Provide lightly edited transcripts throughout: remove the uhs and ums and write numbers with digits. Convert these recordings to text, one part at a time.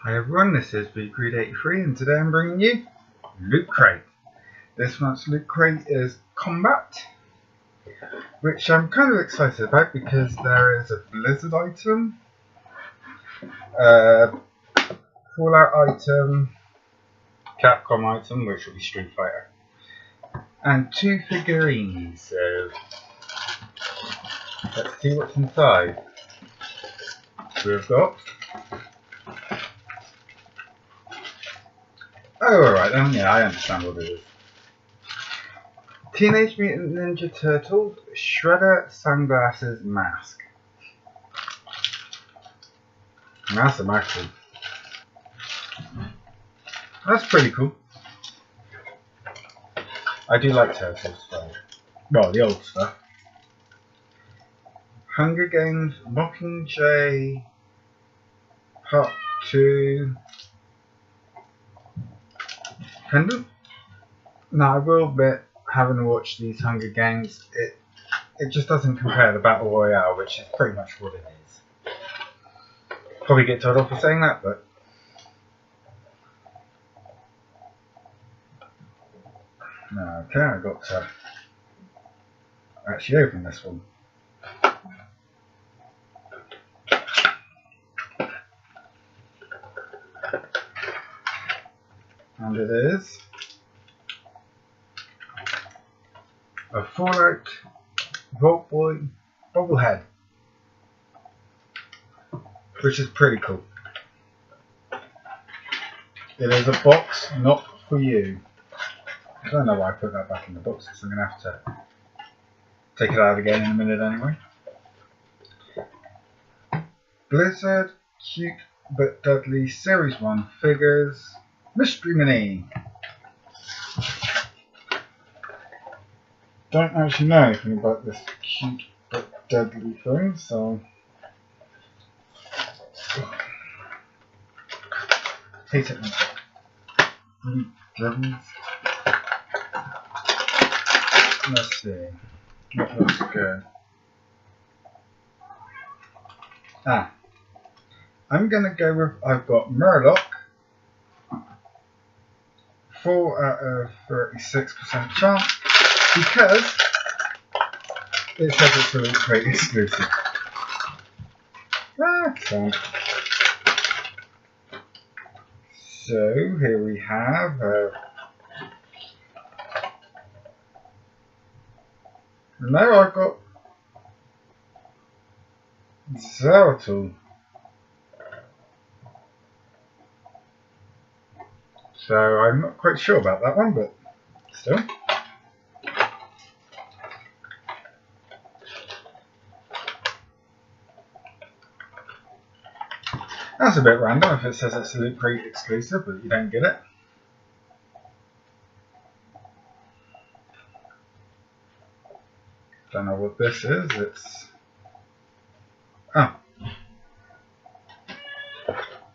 Hi everyone, this is BeGreed83 and today I'm bringing you Loot Crate. This month's Loot Crate is Combat, which I'm kind of excited about because there is a Blizzard item, a Fallout item, Capcom item, which will be Street Fighter, and 2 figurines, so let's see what's inside. We've got... Oh, alright then, yeah, I understand what it is. Teenage Mutant Ninja Turtles Shredder Sunglasses Mask. And that's a massive. That's pretty cool. I do like Turtles stuff. Well, the old stuff. Hunger Games Mockingjay Part 2 pendant. Now I will admit, having watched these Hunger Games, it just doesn't compare to Battle Royale, which is pretty much what it is. Probably get told off for saying that, but okay, I got to actually open this one. And it is a Fallout Vault Boy bobblehead, which is pretty cool. It is a box not for you. I don't know why I put that back in the box because I'm going to have to take it out again in a minute anyway. Blizzard Cute but Deadly Series 1 Figures Mystery Mini. Don't actually know anything about this cute but deadly thing, so hate it. Let's see. What looks good? I'm gonna go with, I've got Murloc, 4 out of 36% chance, because it says it's a Loot Crate exclusive. So here we have now I've got Zeratul. So I'm not quite sure about that one, but still. That's a bit random if it says it's a Loot Crate exclusive, but you don't get it. Don't know what this is. It's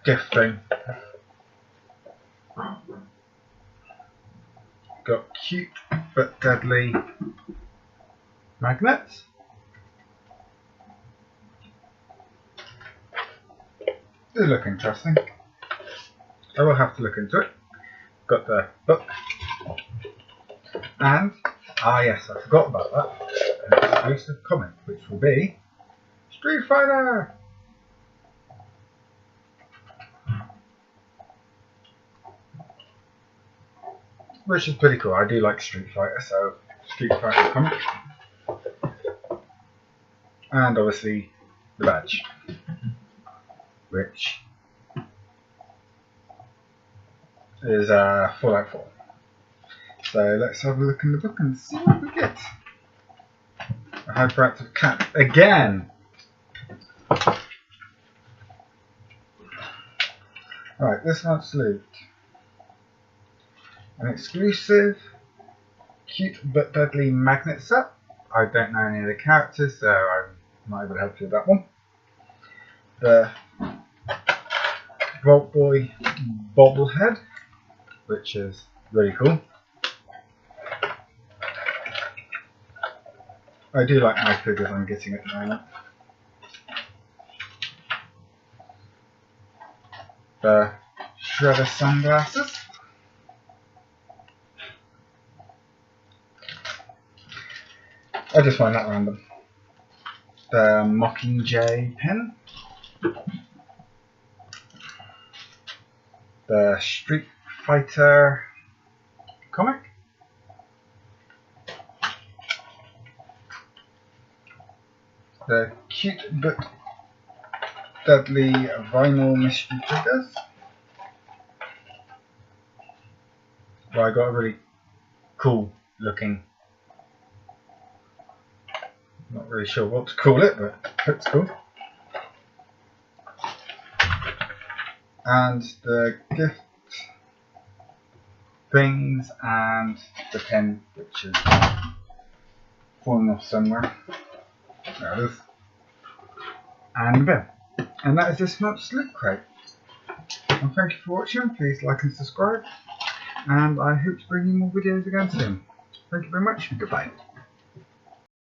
gift thing. Got cute but deadly magnets. They look interesting. I will have to look into it. Got the book. And, yes, I forgot about that. An exclusive comic, which will be Street Fighter! Which is pretty cool. I do like Street Fighter, so Street Fighter comic. And obviously the badge, which is Fallout 4. So let's have a look in the book and see what we get. A hyperactive cat again. Right, this month's loot. An exclusive cute but deadly magnet set. I don't know any of the characters, so I'm not able to help you with that one. The Vault Boy bobblehead, which is really cool. I do like my figures I'm getting at the moment. The Shredder sunglasses. I just find that random. The Mockingjay pen. The Street Fighter comic. The cute but deadly vinyl mystery triggers. Well, I got a really cool looking, not really sure what to call it, but it's cool. And the gift things and the pen, which is fallen off somewhere. There it is. And the bin. And that is this month's Loot Crate. And thank you for watching. Please like and subscribe. And I hope to bring you more videos again soon. Thank you very much and goodbye.